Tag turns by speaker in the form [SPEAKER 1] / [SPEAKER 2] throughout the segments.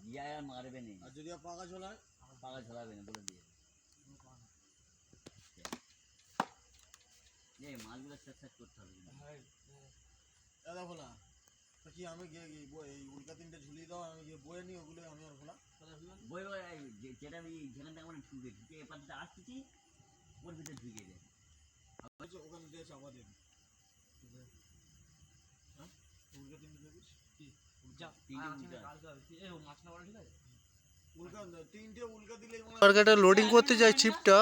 [SPEAKER 1] জিয়া আর মারবে না,
[SPEAKER 2] আর যদি পাকা ঝোলায়
[SPEAKER 1] পাকা ঝোলাবে না বলে দিয়ে মাছগুলো সেট করতে হবে।
[SPEAKER 2] দেখো না কি আমি গিয়ে এই উল্কা তিনটে ঝুলিয়ে দাও, আমি গিয়ে বয়ে নিই ওগুলো, আমি আর ভোলা
[SPEAKER 1] বই যেটা আমি যেখান থেকে আমার ঢুকে ঢুকে এ পাশে আসতেছি ওর ভিতরে ঢুকে যায়
[SPEAKER 2] ওখানে দিয়ে চাপা দিয়ে দিই। হ্যাঁ উল্কা তিনটে দেখিস কি উল্কা তিনটে উল্কা দিলে
[SPEAKER 3] মার্কেটে লোডিং করতে যাই ছিপটা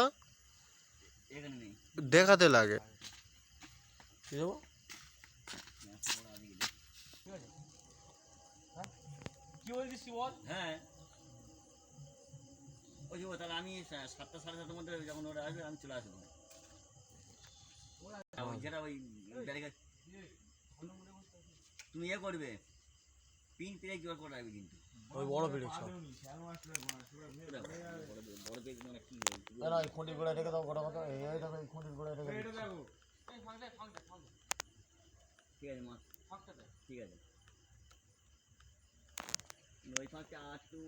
[SPEAKER 1] এখানে নেই
[SPEAKER 3] দেখাতে লাগে।
[SPEAKER 2] কি যাবো
[SPEAKER 4] কি বলছিস বল?
[SPEAKER 1] হ্যাঁ ওই যাবো তাহলে আমি 7টা সাড়ে 7টার মধ্যে যখন ওরা আসবে আমি চলে আসবো। যেটা ওই তুমি ইয়ে করবে পিন পেয়ে জোর করে রাখবে কিন্তু
[SPEAKER 3] ওই বড় পিড়ে সব
[SPEAKER 1] বড় পেজ মানে কি
[SPEAKER 2] না এই খুঁটির গোড়ায় রেখে দাও, গোটা কথা এই দেখো এই খুঁটির গোড়ায় রেখে দাও।
[SPEAKER 1] ঠিক আছে মা, ঠিক আছে ওই ফাঁকটা আর একটু